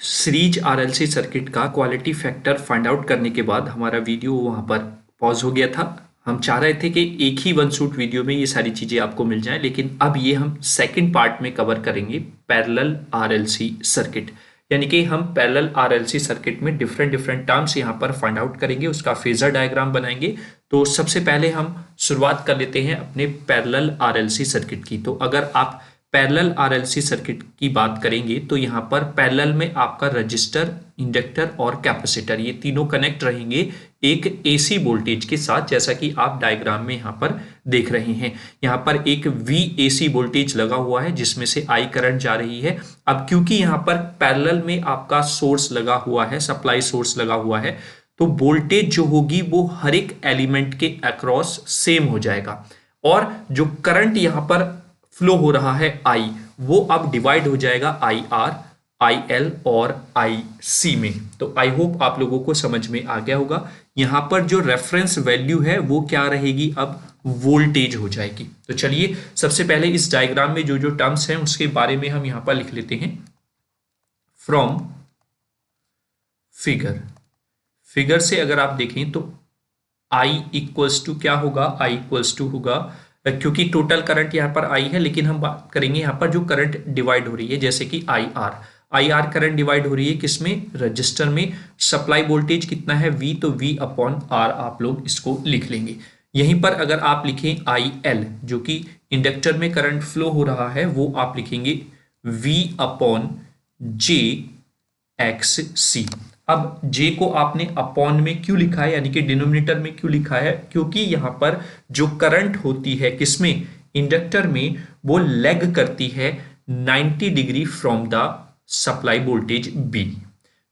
Series RLC circuit का quality factor find out करने के बाद हमारा वीडियो वहाँ पर पॉज हो गया था। हम चाह रहे थे कि एक ही वन शॉट वीडियो में ये सारी चीज़ें आपको मिल जाएं, लेकिन अब ये हम सेकंड पार्ट में कवर करेंगे पैरेलल आरएलसी सर्किट। यानी कि हम पैरेलल आरएलसी सर्किट में डिफरेंट टर्म्स यहाँ पर फाइंड आउट करेंगे, उसका फेजर डायग्राम बनाएंगे। तो सबसे पहले हम शुरुआत कर लेते हैं अपने पैरेलल आरएलसी सर्किट की। तो अगर आप पैरेलल आरएलसी सर्किट की बात करेंगे तो यहाँ पर पैरेलल में आपका रजिस्टर, इंडक्टर और कैपेसिटर ये तीनों कनेक्ट रहेंगे एक एसी वोल्टेज के साथ, जैसा कि आप डायग्राम में यहाँ पर देख रहे हैं। यहाँ पर एक VAC वोल्टेज लगा हुआ है जिसमें से I करंट जा रही है। अब क्योंकि यहाँ पर पैरेलल में आपका सोर्स लगा हुआ है, सप्लाई सोर्स लगा हुआ है, तो वोल्टेज जो होगी वो हर एक एलिमेंट के अक्रॉस सेम हो जाएगा और जो करंट यहाँ पर फ्लो हो रहा है I, वो अब डिवाइड हो जाएगा IR, IL और IC में। तो आई होप आप लोगों को समझ में आ गया होगा। यहाँ पर जो रेफरेंस वैल्यू है वो क्या रहेगी, अब वोल्टेज हो जाएगी। तो चलिए सबसे पहले इस डायग्राम में जो जो टर्म्स हैं उसके बारे में हम यहाँ पर लिख लेते हैं। फ्रॉम फिगर से अगर आप देखें तो I इक्वल्स टू क्या होगा, I इक्वल्स टू होगा, क्योंकि टोटल करंट यहाँ पर I है, लेकिन हम बात करेंगे यहाँ पर जो करंट डिवाइड हो रही है, जैसे कि IR करंट डिवाइड हो रही है किसमें, रजिस्टर में। सप्लाई वोल्टेज कितना है V, तो V अपॉन R आप लोग इसको लिख लेंगे। यहीं पर अगर आप लिखें IL जो कि इंडक्टर में करंट फ्लो हो रहा है, वो आप लिखेंगे V अपॉन JXC। अब J को आपने अपॉन में क्यों लिखा है, यानी कि डिनोमिनेटर में क्यों लिखा है, क्योंकि यहां पर जो करंट होती है किसमें, इंडक्टर में, वो लैग करती है 90 degree from the supply voltage B।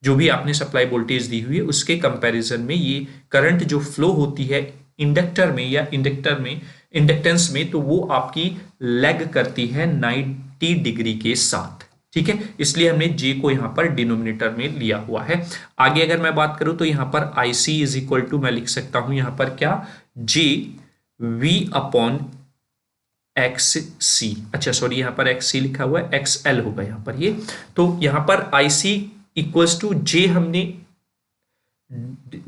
जो भी आपने सप्लाई वोल्टेज दी हुई है उसके कंपैरिजन में ये करंट जो फ्लो होती है इंडक्टर में या इंडक्टेंस में, तो वो आपकी लैग करती है 90 डिग्री के साथ। ठीक है, इसलिए हमने J को यहां पर डिनोमिनेटर में लिया हुआ है। आगे अगर मैं बात करूं तो यहां पर IC इज इक्वल टू मैं लिख सकता हूं यहां पर क्या, J V अपॉन XC। अच्छा सॉरी, यहां पर XC लिखा हुआ है, XL होगा यहां पर ये। तो यहां पर IC इक्वल्स टू J हमने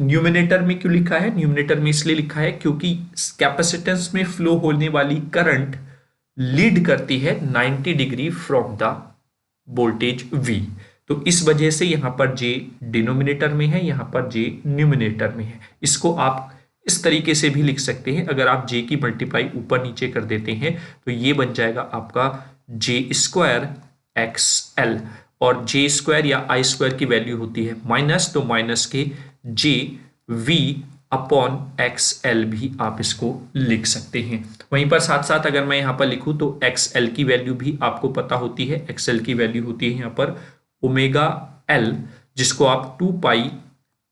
न्यूमिनेटर में क्यों लिखा है, न्यूमिनेटर में इसलिए लिखा है क्योंकि कैपेसिटेंस में फ्लो होने वाली करंट लीड करती है 90 degree from the voltage V। तो इस वजह से यहां पर J डिनोमिनेटर में है, यहां पर J न्यूमिनेटर में है। इसको आप इस तरीके से भी लिख सकते हैं। अगर आप J की मल्टीप्लाई ऊपर नीचे कर देते हैं तो ये बन जाएगा आपका J स्क्वायर XL, और J स्क्वायर या I स्क्वायर की वैल्यू होती है माइनस, तो माइनस के J V अपॉन XL भी आप इसको लिख सकते हैं। वहीं पर साथ साथ अगर मैं यहाँ पर लिखूं तो XL की वैल्यू भी आपको पता होती है। XL की वैल्यू होती है यहाँ पर ओमेगा L, जिसको आप 2 पाई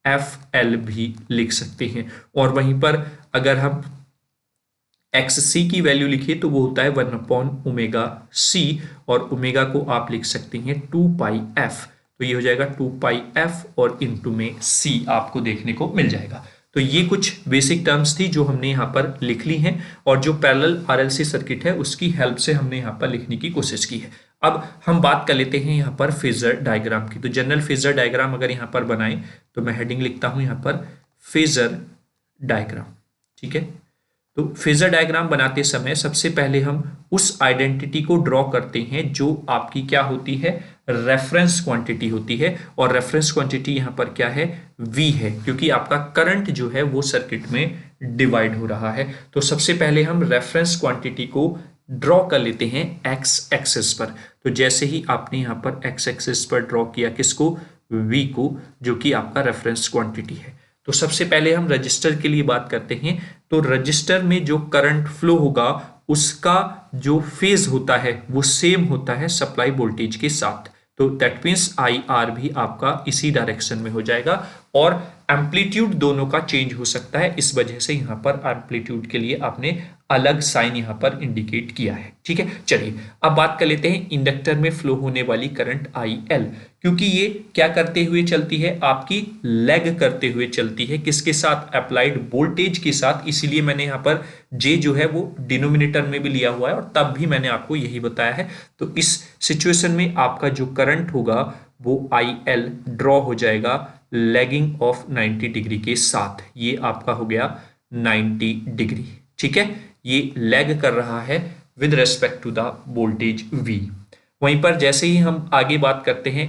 FL भी लिख सकते हैं। और वहीं पर अगर हम XC की वैल्यू लिखिए तो वो होता है 1 अपॉन ओमेगा C, और ओमेगा को आप लिख सकते हैं 2 पाई F। तो ये हो जाएगा 2 पाई F और इनटू में C आपको देखने को मिल जाएगा। तो ये कुछ बेसिक टर्म्स थी जो हमने यहाँ पर लिख ली हैं, और जो पैरेलल आरएलसी सर्किट है उसकी हेल्प से हमने यहाँ पर लिखने की कोशिश की है। अब हम बात कर लेते हैं यहाँ पर फेजर डायग्राम की। तो जनरल फेजर डायग्राम अगर यहाँ पर बनाएं तो मैं हेडिंग लिखता हूँ यहाँ पर फेजर डायग्राम। ठीक है, तो फेजर डायग्राम बनाते समय सबसे पहले हम उस आइडेंटिटी को ड्रॉ करते हैं जो आपकी क्या होती है, रेफरेंस क्वांटिटी होती है। और रेफरेंस क्वांटिटी यहाँ पर क्या है, V है, क्योंकि आपका करंट जो है वो सर्किट में डिवाइड हो रहा है। तो सबसे पहले हम रेफरेंस क्वांटिटी को ड्रॉ कर लेते हैं X एक्सिस पर। तो जैसे ही आपने यहाँ पर X एक्सिस पर ड्रॉ किया किसको, V को, जो कि आपका रेफरेंस क्वांटिटी है। तो सबसे पहले हम रजिस्टर के लिए बात करते हैं। तो रजिस्टर में जो करंट फ्लो होगा उसका जो फेज होता है वो सेम होता है सप्लाई वोल्टेज के साथ। तो दैट मीन्स IR भी आपका इसी डायरेक्शन में हो जाएगा, और एम्पलीट्यूड दोनों का चेंज हो सकता है। इस वजह से यहाँ पर एम्पलीट्यूड के लिए आपने अलग साइन यहाँ पर इंडिकेट किया है। ठीक है, चलिए अब बात कर लेते हैं इंडक्टर में फ्लो होने वाली करंट IL, क्योंकि ये क्या करते हुए चलती है, आपकी लैग करते हुए चलती है किसके साथ, अप्लाइड वोल्टेज के साथ। इसीलिए मैंने यहाँ पर J जो है वो डिनोमिनेटर में भी लिया हुआ है, और तब भी मैंने आपको यही बताया है। तो इस सिचुएशन में आपका जो करंट होगा वो आई एल ड्रॉ हो जाएगा लैगिंग ऑफ 90 डिग्री के साथ। ये आपका हो गया 90 डिग्री, ठीक है, ये लैग कर रहा है with respect to the voltage V। वहीं पर जैसे ही हम आगे बात करते हैं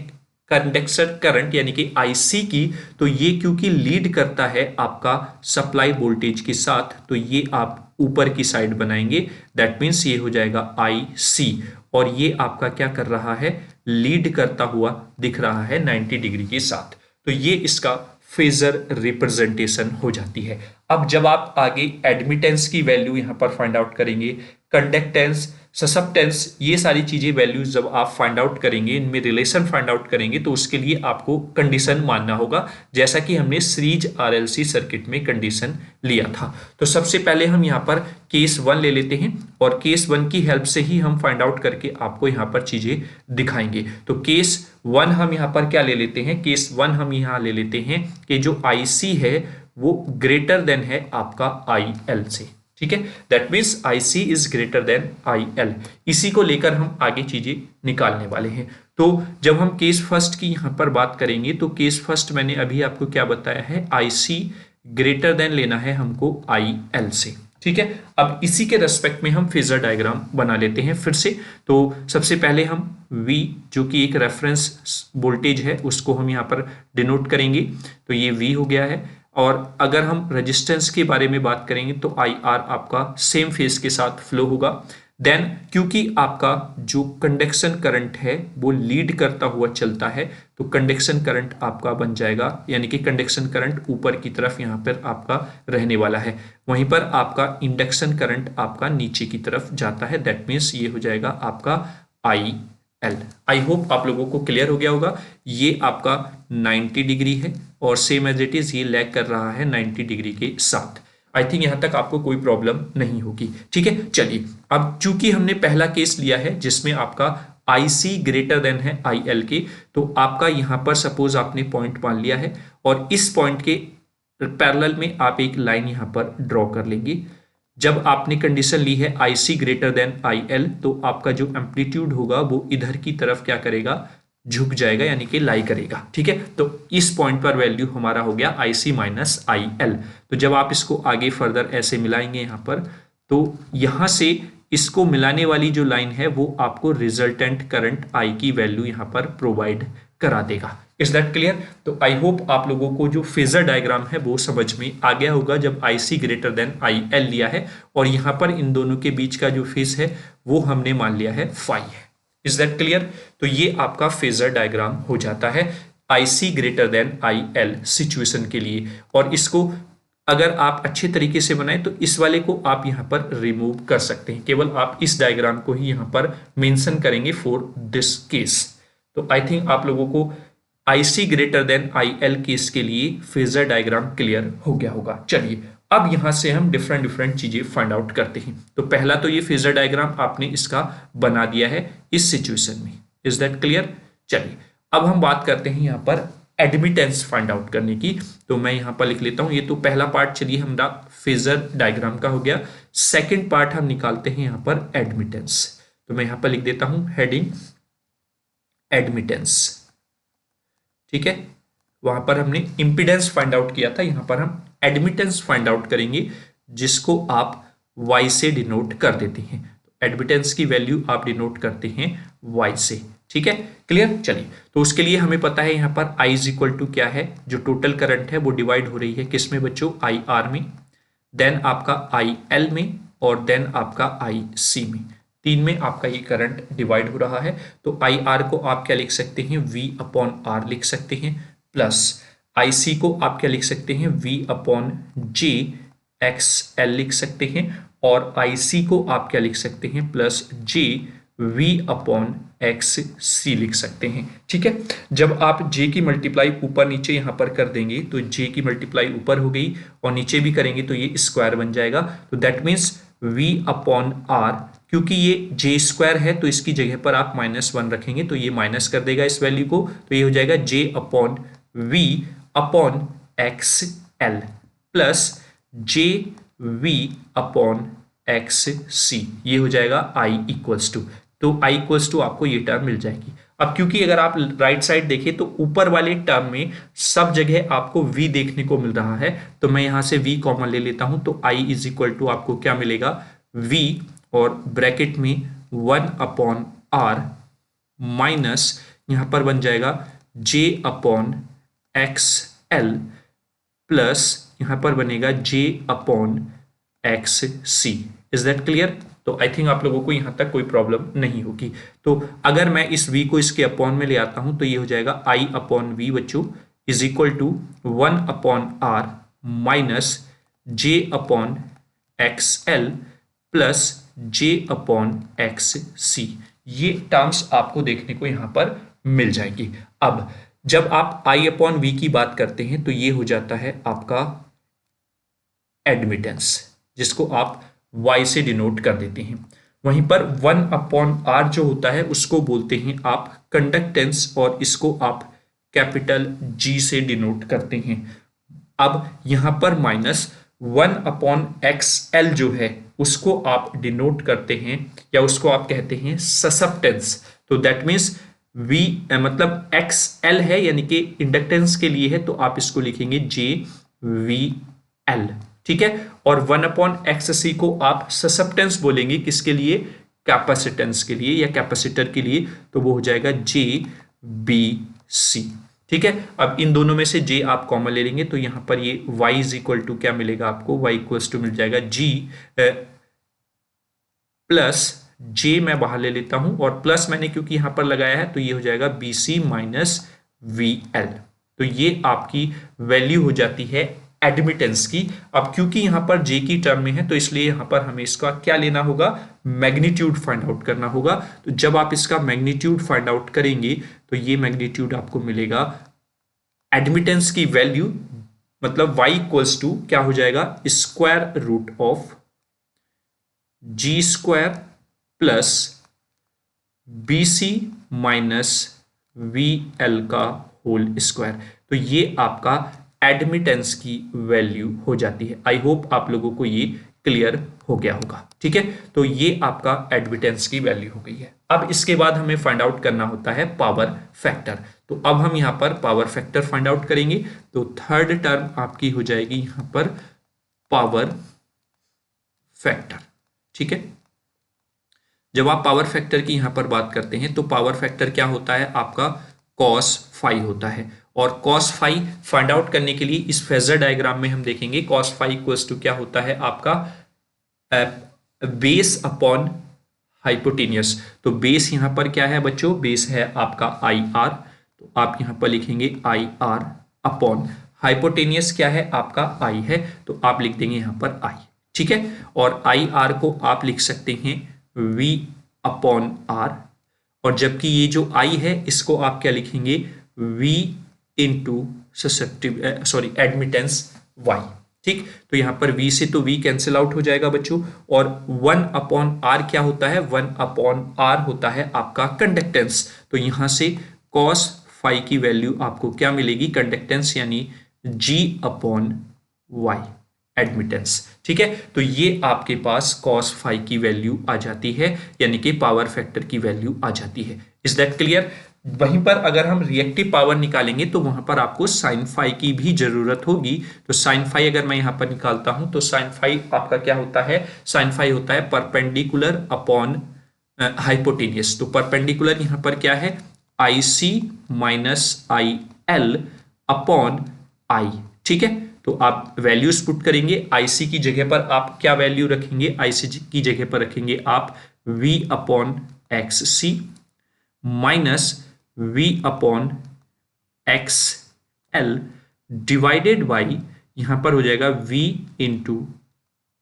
कंडक्टर करंट यानी कि आईसी की, तो ये क्योंकि लीड करता है आपका सप्लाई वोल्टेज के साथ, तो ये आप ऊपर की साइड बनाएंगे, दैट मीन्स ये हो जाएगा आई सी, और ये आपका क्या कर रहा है, लीड करता हुआ दिख रहा है 90 डिग्री के साथ। तो ये इसका फेजर रिप्रेजेंटेशन हो जाती है। अब जब आप आगे एडमिटेंस की वैल्यू यहां पर फाइंड आउट करेंगे, कंडक्टेंस, ससेप्टेंस, ये सारी चीजें वैल्यूज जब आप फाइंड आउट करेंगे, इनमें रिलेशन फाइंड आउट करेंगे, तो उसके लिए आपको कंडीशन मानना होगा, जैसा कि हमने सीरीज आरएलसी सर्किट में कंडीशन लिया था। तो सबसे पहले हम यहाँ पर केस 1 ले लेते हैं, और केस 1 की हेल्प से ही हम फाइंड आउट करके आपको यहाँ पर चीजें दिखाएंगे। तो केस 1 हम यहाँ पर क्या ले लेते हैं, केस 1 हम यहाँ ले लेते हैं कि जो आईसी है वो ग्रेटर देन है आपका आई एल से, ठीक है, that means IC is greater than I L. इसी को लेकर हम आगे चीजें निकालने वाले हैं। तो जब हम केस फर्स्ट की यहां पर बात करेंगे, तो केस फर्स्ट मैंने अभी आपको क्या बताया है, आईसी ग्रेटर देन लेना है हमको आई एल से, ठीक है। अब इसी के रेस्पेक्ट में हम फेजर डायग्राम बना लेते हैं फिर से। तो सबसे पहले हम V जो कि एक रेफरेंस वोल्टेज है उसको हम यहाँ पर डिनोट करेंगे, तो ये V हो गया है। और अगर हम रेजिस्टेंस के बारे में बात करेंगे तो आई आर आपका सेम फेज के साथ फ्लो होगा। देन क्योंकि आपका जो कंडक्शन करंट है वो लीड करता हुआ चलता है, तो कंडक्शन करंट आपका बन जाएगा, यानी कि कंडक्शन करंट ऊपर की तरफ यहाँ पर आपका रहने वाला है। वहीं पर आपका इंडक्शन करंट आपका नीचे की तरफ जाता है, दैट मीन्स ये हो जाएगा आपका आई एल। आई होप आप लोगों को क्लियर हो गया होगा। ये आपका 90 डिग्री है और सेम एज इट इज ये लैग कर रहा है 90 डिग्री के साथ। आई थिंक यहां तक आपको कोई प्रॉब्लम नहीं होगी, ठीक है। चलिए, अब चूंकि हमने पहला केस लिया है जिसमें आपका आईसी ग्रेटर देन है आई एल के, तो आपका यहां पर सपोज आपने पॉइंट मान लिया है और इस पॉइंट के पैरेलल में आप एक लाइन यहां पर ड्रॉ कर लेंगे। जब आपने कंडीशन ली है IC greater than I L, तो आपका जो एम्पलीट्यूड होगा वो इधर की तरफ क्या करेगा, झुक जाएगा, यानी कि लाई करेगा, ठीक है। तो इस पॉइंट पर वैल्यू हमारा हो गया आईसी माइनस आई एल। तो जब आप इसको आगे फर्दर ऐसे मिलाएंगे यहां पर, तो यहां से इसको मिलाने वाली जो लाइन है वो आपको रिजल्टेंट करंट आई की वैल्यू यहां पर प्रोवाइड करा देगा। Is that clear? तो आई होप आप लोगों को जो फेजर डायग्राम है वो समझ में आ गया होगा जब IC greater than I L लिया है, और यहां पर इन दोनों के बीच का जो फेज है वो हमने मान लिया है फाई है। Is that clear? तो ये आपका फेजर डायग्राम हो जाता है IC greater than I L situation के लिए। और इसको अगर आप अच्छे तरीके से बनाएं तो इस वाले को आप यहां पर रिमूव कर सकते हैं, केवल आप इस डायग्राम को ही यहां पर मेंशन करेंगे फॉर दिस केस। तो आई थिंक आप लोगों को IC greater than I L case के लिए फेजर डायग्राम क्लियर हो गया होगा। चलिए, अब यहां से हम डिफरेंट चीजें फाइंड आउट करते हैं। तो पहला तो ये फेजर डायग्राम आपने इसका बना दिया है इस सिचुएशन में। Is that clear? चलिए, अब हम बात करते हैं यहां पर एडमिटेंस फाइंड आउट करने की। तो मैं यहां पर लिख लेता हूं, ये तो पहला पार्ट चलिए हमारा फेजर डायग्राम का हो गया। सेकेंड पार्ट हम निकालते हैं यहां पर एडमिटेंस। तो मैं यहां पर लिख देता हूं हेडिंग एडमिटेंस, ठीक है। वहां पर हमने इंपीडेंस फाइंड आउट किया था, यहां पर हम एडमिटेंस फाइंड आउट करेंगे, जिसको आप y से डिनोट कर देते हैं। तो एडमिटेंस की वैल्यू आप डिनोट करते हैं y से, ठीक है। क्लियर? चलिए, तो उसके लिए हमें पता है यहां पर I इज इक्वल टू क्या है, जो टोटल करंट है वो डिवाइड हो रही है किस में बच्चों, आई आर में, देन आपका आई एल में, और देन आपका आई सी में। तीन में आपका ये करंट डिवाइड हो रहा है। तो आई आर को आप क्या लिख सकते हैं, V अपॉन आर लिख सकते हैं, प्लस आई सी को आप क्या लिख सकते हैं, V अपॉन जे एक्स एल लिख सकते हैं, और आई सी को आप क्या लिख सकते हैं, प्लस जे V अपॉन एक्स सी लिख सकते हैं, ठीक है। जब आप J की मल्टीप्लाई ऊपर नीचे यहां पर कर देंगे तो J की मल्टीप्लाई ऊपर हो गई और नीचे भी करेंगे तो ये स्क्वायर बन जाएगा। तो that means V upon R, क्योंकि ये J स्क्वायर है तो इसकी जगह पर आप -1 रखेंगे तो ये माइनस कर देगा इस वैल्यू को, तो ये हो जाएगा J upon V upon X L plus J V upon X C, ये हो जाएगा I इक्वल्स टू। तो I इक्वल्स टू आपको ये टर्म मिल जाएगी। अब क्योंकि अगर आप राइट साइड देखें तो ऊपर वाले टर्म में सब जगह आपको v देखने को मिल रहा है, तो मैं यहां से v कॉमन ले लेता हूं, तो i इज इक्वल टू आपको क्या मिलेगा v, और ब्रैकेट में 1/r माइनस यहां पर बन जाएगा j/xl प्लस यहां पर बनेगा j/xc। Is that clear? तो आई थिंक आप लोगों को यहां तक कोई प्रॉब्लम नहीं होगी। तो अगर मैं इस v को इसके अपॉन में ले आता हूं तो ये हो जाएगा i/v बच्चों is equal to 1/r minus j/xl plus j/xc। ये टर्म्स आपको देखने को यहां पर मिल जाएंगी। अब जब आप i/v की बात करते हैं तो ये हो जाता है आपका एडमिटेंस, जिसको आप y से डिनोट कर देते हैं। वहीं पर 1/r जो होता है उसको बोलते हैं आप कंडक्टेंस, और इसको आप कैपिटल G से डिनोट करते हैं। अब यहां पर माइनस 1/xl जो है उसको आप डिनोट करते हैं, या उसको आप कहते हैं ससेप्टेंस। तो दैट मीन्स v मतलब xl है यानी कि इंडक्टेंस के लिए है, तो आप इसको लिखेंगे JVL, ठीक है। और 1/xc को आप ससेप्टेंस बोलेंगे, किसके लिए? कैपेसिटेंस के लिए या कैपेसिटर के लिए, तो वो हो जाएगा JBC, ठीक है। अब इन दोनों में से J आप कॉमन ले लेंगे, तो यहां पर ये y इज इक्वल टू क्या मिलेगा आपको? y इक्वल्स टू मिल जाएगा G प्लस J मैं बाहर ले लेता हूं, और प्लस मैंने क्योंकि यहां पर लगाया है तो ये हो जाएगा BC माइनस VL। तो ये आपकी वैल्यू हो जाती है एडमिटेंस की। अब क्योंकि यहां पर J की टर्म में है तो इसलिए यहां पर हमें इसका क्या लेना होगा? मैग्नीट्यूड फाइंड आउट करना होगा। तो जब आप इसका मैग्नीट्यूड फाइंड आउट करेंगे तो ये मैग्नीट्यूड आपको मिलेगा एडमिटेंस की वैल्यू, मतलब y इक्वल्स टू क्या हो जाएगा? Square root of G square plus BC minus VL का होल स्क्वायर। तो ये आपका एडमिटेंस की वैल्यू हो जाती है। आई होप आप लोगों को ये क्लियर हो गया होगा, ठीक है। तो ये आपका एडमिटेंस की वैल्यू हो गई है। अब इसके बाद हमें फाइंड आउट करना होता है पावर फैक्टर। तो अब हम यहां पर पावर फैक्टर फाइंड आउट करेंगे। तो थर्ड टर्म आपकी हो जाएगी यहां पर पावर फैक्टर, ठीक है। जब आप पावर फैक्टर की यहां पर बात करते हैं तो पावर फैक्टर क्या होता है? आपका cos phi होता है। और cos phi फाइंड आउट करने के लिए इस फेजर डायग्राम में हम देखेंगे cos phi इक्वल्स टू क्या होता है? आपका बेस अपॉन हाइपोटेनियस। तो बेस यहां पर क्या है बच्चों? बेस है आपका IR, तो आप यहां पर लिखेंगे IR अपॉन हाइपोटेनियस क्या है? आपका I है, तो आप लिख देंगे यहां पर I, ठीक है। और IR को आप लिख सकते हैं V/R, और जबकि ये जो I है इसको आप क्या लिखेंगे? V इंटू एडमिटेंस Y, ठीक। तो यहां पर V से तो V कैंसिल आउट हो जाएगा बच्चों, और 1/R क्या होता है? 1/R होता है आपका कंडक्टेंस। तो यहां से cos phi की वैल्यू आपको क्या मिलेगी? कंडक्टेंस यानी G/Y एडमिटेंस, ठीक है। तो ये आपके पास cos phi की वैल्यू आ जाती है, यानी कि पावर फैक्टर की वैल्यू आ जाती है। Is that clear? वहीं पर अगर हम रिएक्टिव पावर निकालेंगे तो वहां पर आपको sin phi की भी जरूरत होगी। तो sin phi अगर मैं यहां पर निकालता हूं तो sin phi आपका क्या होता है? sin phi होता है परपेंडिकुलर अपॉन हाइपोटेनियस। तो परपेंडिकुलर यहां पर क्या है? IC minus IL upon I, ठीक है। तो आप वैल्यूज पुट करेंगे। IC की जगह पर आप क्या वैल्यू रखेंगे? IC की जगह पर रखेंगे आप V/XC minus V/XL divided by यहां पर हो जाएगा V इंटू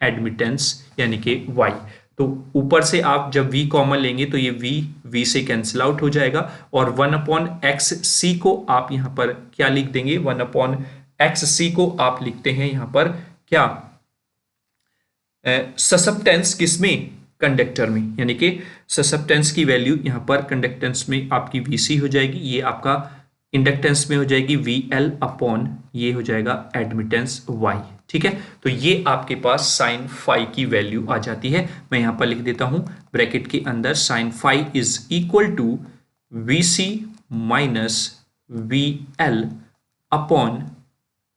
एडमिटेंस यानी कि Y। तो ऊपर से आप जब V कॉमन लेंगे तो ये V से कैंसिल आउट हो जाएगा, और 1/XC को आप यहां पर क्या लिख देंगे? 1/XC को आप लिखते हैं यहां पर क्या? ससेप्टेंस किसमें? कंडक्टर में, यानी कि ससेप्टेंस की वैल्यू यहां पर कंडक्टेंस में आपकी VC हो जाएगी, ये आपका इंडक्टेंस में हो जाएगी VL अपॉन ये हो जाएगा एडमिटेंस Y, ठीक है। तो ये आपके पास sin phi की वैल्यू आ जाती है। मैं यहां पर लिख देता हूं ब्रैकेट के अंदर sin phi is equal to VC minus VL upon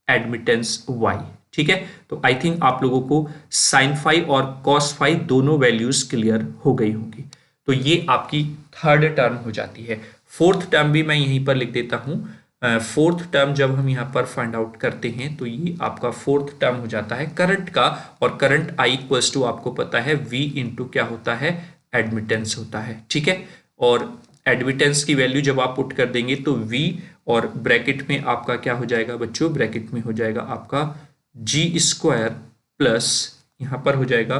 admittance Y। ठीक है, तो आई थिंक आप लोगों को साइन फाई और कॉस फाई दोनों वैल्यूज क्लियर हो गई होंगी। तो ये आपकी थर्ड टर्म हो जाती है। फोर्थ टर्म भी मैं यहीं पर लिख देता हूं। फोर्थ टर्म जब हम यहाँ पर फाइंड आउट करते हैं तो ये आपका फोर्थ टर्म हो जाता है करंट का, और करंट आई इक्वल्स टू आपको पता है V इंटू क्या होता है, एडमिटेंस होता है। ठीक है, और एडमिटेंस की वैल्यू जब आप पुट कर देंगे तो V, और ब्रैकेट में आपका क्या हो जाएगा बच्चों, ब्रैकेट में हो जाएगा आपका G स्क्वायर प्लस यहाँ पर हो जाएगा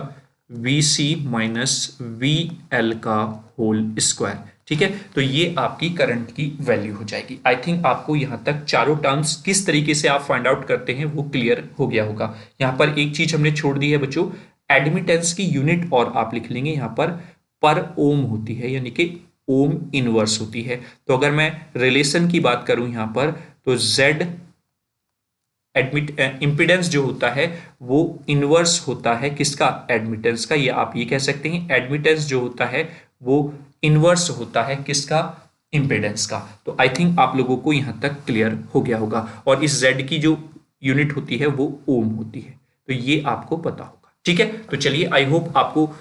VC माइनस VL का होल स्क्वायर। ठीक है, तो ये आपकी करंट की वैल्यू हो जाएगी। आई थिंक आपको यहां तक चारों टर्म्स किस तरीके से आप फाइंड आउट करते हैं वो क्लियर हो गया होगा। यहां पर एक चीज हमने छोड़ दी है बच्चों, एडमिटेंस की यूनिट, और आप लिख लेंगे यहां पर ओम होती है, यानी कि ओम इनवर्स होती है। तो अगर मैं रिलेशन की बात करूं यहां पर, तो Z इंपिडेंस जो होता है वो इनवर्स होता है किसका, एडमिटेंस का। ये आप ये कह सकते हैं एडमिटेंस जो होता है वो इनवर्स होता है किसका, इंपेडेंस का। तो आई थिंक आप लोगों को यहां तक क्लियर हो गया होगा। और इस Z की जो यूनिट होती है वो ओम होती है, तो ये आपको पता होगा। ठीक है, तो चलिए आई होप आपको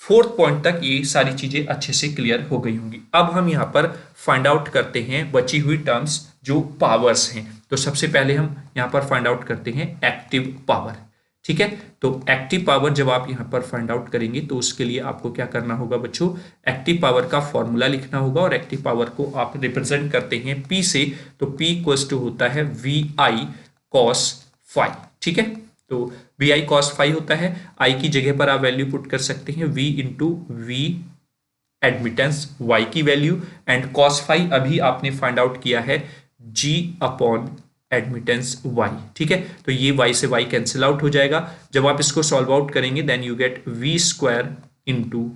फोर्थ पॉइंट तक ये सारी चीजें अच्छे से क्लियर हो गई होंगी। अब हम यहां पर फाइंड आउट करते हैं बची हुई टर्म्स जो पावर्स हैं। तो सबसे पहले हम यहां पर फाइंड आउट करते हैं एक्टिव पावर। ठीक है, तो एक्टिव पावर जब आप यहां पर फाइंड आउट करेंगे तो उसके लिए आपको क्या करना होगा बच्चों, एक्टिव पावर का फॉर्मूला लिखना होगा, और एक्टिव पावर को आप रिप्रेजेंट करते हैं P से। तो P इक्वल्स टू होता है VI cos फाई। ठीक है, तो VI cos फाई होता है, I की जगह पर आप वैल्यू पुट कर सकते हैं V into V admittance Y की वैल्यू, एंड cos फाई अभी आपने फाइंड आउट किया है G अपॉन एडमिटेंस Y। ठीक है, तो ये Y से Y कैंसिल आउट हो जाएगा। जब आप इसको सॉल्व आउट करेंगे then you get V square into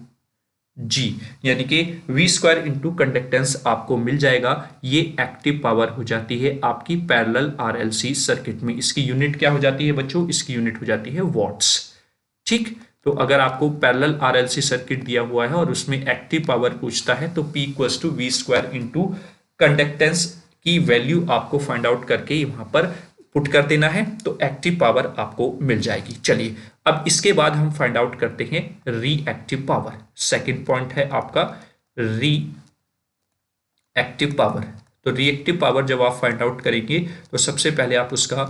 G, यानी कि V स्क्वायर इंटू कंडक्टेंस आपको मिल जाएगा। ये एक्टिव पावर हो जाती है आपकी पैरेलल RLC सर्किट में। इसकी यूनिट क्या हो जाती है बच्चों, इसकी यूनिट हो जाती है वॉट्स। ठीक, तो अगर आपको पैरेलल RLC सर्किट दिया हुआ है और उसमें एक्टिव पावर पूछता है तो P equals to V square into conductance की वैल्यू आपको फाइंड आउट करके वहां पर पुट कर देना है, तो एक्टिव पावर आपको मिल जाएगी। चलिए अब इसके बाद हम फाइंड आउट करते हैं रिएक्टिव पावर। सेकंड पॉइंट है आपका रिएक्टिव पावर। तो रिएक्टिव पावर जब आप फाइंड आउट करेंगे तो सबसे पहले आप उसका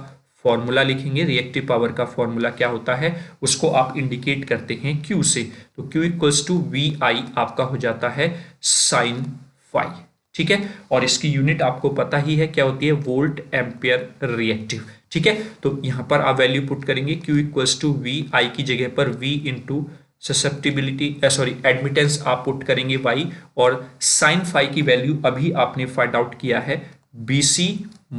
फॉर्मूला लिखेंगे। रिएक्टिव पावर का फॉर्मूला क्या होता है, उसको आप इंडिकेट करते हैं Q से। तो Q इक्वल्स टू VI आपका हो जाता है साइन फाई। ठीक है, और इसकी यूनिट आपको पता ही है क्या होती है, वोल्ट एम्पियर रिएक्टिव। ठीक है, तो यहां पर आप वैल्यू पुट करेंगे Q इक्वल्स टू VI की जगह पर V इंटू ससेप्टिबिलिटी एडमिटेंस आप पुट करेंगे Y, और साइन फाई की वैल्यू अभी आपने फाइंड आउट किया है BC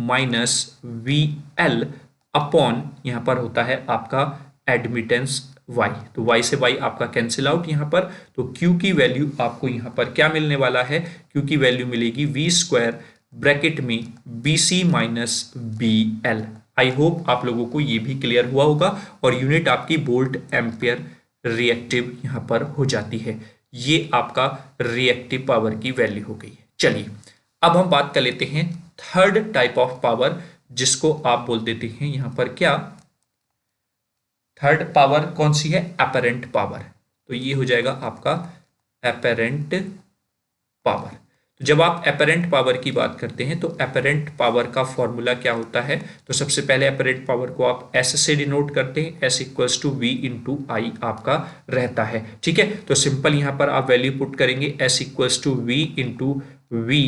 माइनस VL अपॉन यहां पर होता है आपका एडमिटेंस Y। तो Y से Y आपका कैंसिल आउट यहां पर, तो Q की वैल्यू आपको यहां पर क्या मिलने वाला है, Q की वैल्यू मिलेगी V स्क्वायर ब्रैकेट में BC minus BL। I hope आप लोगों को ये भी क्लियर हुआ होगा, और यूनिट आपकी वोल्ट एम्पियर रिएक्टिव यहां पर हो जाती है। ये आपका रिएक्टिव पावर की वैल्यू हो गई है। चलिए अब हम बात कर लेते हैं थर्ड टाइप ऑफ पावर, जिसको आप बोल देते हैं यहां पर क्या, थर्ड पावर कौन सी है, अपरेंट पावर। तो ये हो जाएगा आपका अपरेंट पावर। तो जब आप अपरेंट पावर की बात करते हैं तो अपरेंट पावर का फॉर्मूला क्या होता है, तो सबसे पहले अपरेंट पावर को आप S से डिनोट करते हैं, S equals to V into I आपका रहता है। ठीक है, तो सिंपल यहां पर आप वैल्यू पुट करेंगे S equals to V into V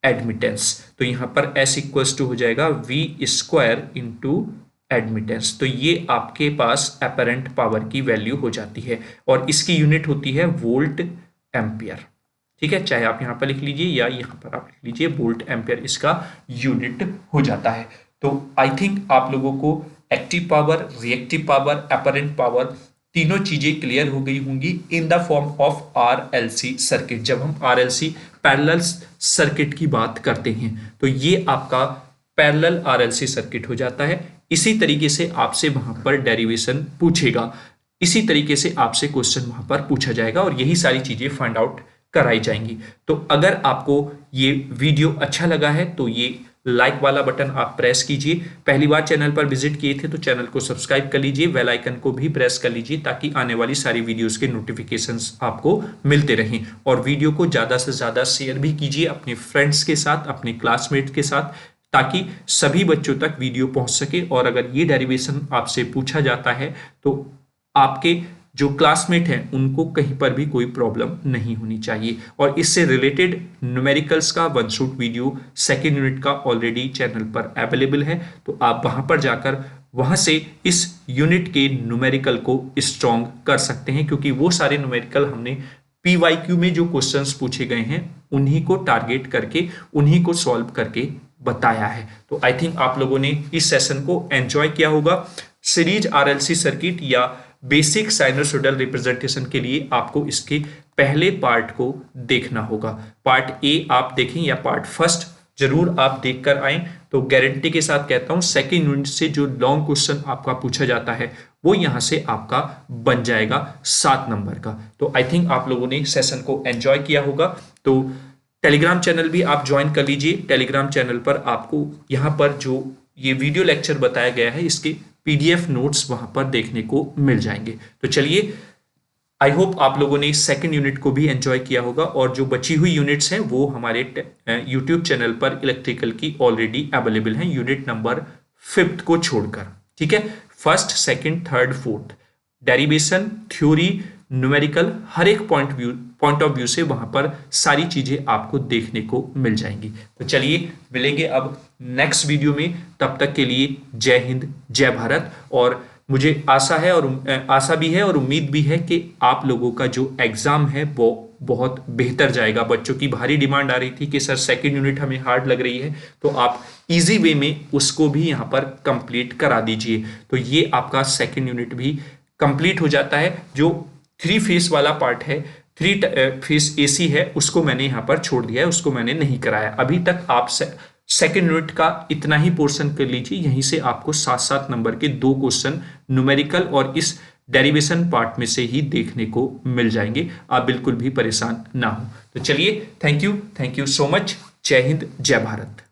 admittance. तो यहां पर S इक्वल्स टू हो जाएगा V स्क्वायर इंटू एडमिटेंस। तो ये आपके पास अपरेंट पावर की वैल्यू हो जाती है, और इसकी यूनिट होती है वोल्ट एम्पियर। ठीक है, चाहे आप यहां पर लिख लीजिए या यहां पर आप लिख लीजिए, वोल्ट एम्पियर इसका यूनिट हो जाता है। तो आई थिंक आप लोगों को active power, reactive power, apparent power तीनों चीजें क्लियर हो गई होंगी in the form of RLC circuit. जब हम RLC पैरेलल सर्किट की बात करते हैं तो ये आपका पैरेलल RLC सर्किट हो जाता है। इसी तरीके से आपसे वहां पर डेरिवेशन पूछेगा, इसी तरीके से आपसे क्वेश्चन वहां पर पूछा जाएगा, और यही सारी चीजें फाइंड आउट कराई जाएंगी। तो अगर आपको ये वीडियो अच्छा लगा है तो ये लाइक वाला बटन आप प्रेस कीजिए। पहली बार चैनल पर विजिट किए थे तो चैनल को सब्सक्राइब कर लीजिए, बेल आइकन को भी प्रेस कर लीजिए ताकि आने वाली सारी वीडियोस के नोटिफिकेशंस आपको मिलते रहें। और वीडियो को ज़्यादा से ज़्यादा शेयर भी कीजिए अपने फ्रेंड्स के साथ, अपने क्लासमेट के साथ, ताकि सभी बच्चों तक वीडियो पहुंच सके। और अगर ये डेरिवेशन आपसे पूछा जाता है तो आपके जो क्लासमेट हैं उनको कहीं पर भी कोई प्रॉब्लम नहीं होनी चाहिए। और इससे रिलेटेड न्यूमेरिकल्स का one shot video second unit का ऑलरेडी चैनल पर अवेलेबल है, तो आप वहां पर जाकर वहां से इस यूनिट के न्यूमेरिकल को स्ट्रॉन्ग कर सकते हैं, क्योंकि वो सारे न्यूमेरिकल हमने PYQ में जो क्वेश्चंस पूछे गए हैं उन्हीं को टारगेट करके, उन्हीं को सॉल्व करके बताया है। तो आई थिंक आप लोगों ने इस सेशन को एंजॉय किया होगा। सीरीज RLC सर्किट या बेसिक साइनसोइडल रिप्रेजेंटेशन के लिए आपको इसके पहले पार्ट को देखना होगा। पार्ट A आप देखें या पार्ट फर्स्ट जरूर आप देखकर आए, तो गारंटी के साथ कहता हूं सेकेंड यूनिट से जो लॉन्ग क्वेश्चन आपका पूछा जाता है वो यहां से आपका बन जाएगा 7 नंबर का। तो आई थिंक आप लोगों ने सेशन को एंजॉय किया होगा। तो टेलीग्राम चैनल भी आप ज्वाइन कर लीजिए। टेलीग्राम चैनल पर आपको यहाँ पर जो ये वीडियो लेक्चर बताया गया है इसके PDF नोट्स वहां पर देखने को मिल जाएंगे। तो चलिए, आई होप आप लोगों ने सेकंड यूनिट को भी एंजॉय किया होगा। और जो बची हुई यूनिट्स हैं वो हमारे YouTube चैनल पर इलेक्ट्रिकल की ऑलरेडी अवेलेबल हैं, यूनिट नंबर 5 को छोड़कर। ठीक है, first, second, third, fourth, derivation, theory, numerical, हर एक पॉइंट ऑफ व्यू से वहां पर सारी चीजें आपको देखने को मिल जाएंगी। तो चलिए मिलेंगे अब नेक्स्ट वीडियो में, तब तक के लिए जय हिंद, जय भारत। और मुझे आशा भी है और उम्मीद भी है कि आप लोगों का जो एग्जाम है वो बहुत बेहतर जाएगा। बच्चों की भारी डिमांड आ रही थी कि सर सेकंड यूनिट हमें हार्ड लग रही है, तो आप इजी वे में उसको भी यहाँ पर कंप्लीट करा दीजिए। तो ये आपका सेकंड यूनिट भी कंप्लीट हो जाता है। जो 3 फेस वाला पार्ट है, 3 फेस AC है, उसको मैंने यहाँ पर छोड़ दिया है, उसको मैंने नहीं कराया अभी तक। आप सेकेंड यूनिट का इतना ही पोर्शन कर लीजिए, यहीं से आपको 7-7 नंबर के 2 क्वेश्चन न्यूमेरिकल और इस डेरिवेशन पार्ट में से ही देखने को मिल जाएंगे। आप बिल्कुल भी परेशान ना हो। तो चलिए, थैंक यू सो मच। जय हिंद, जय भारत।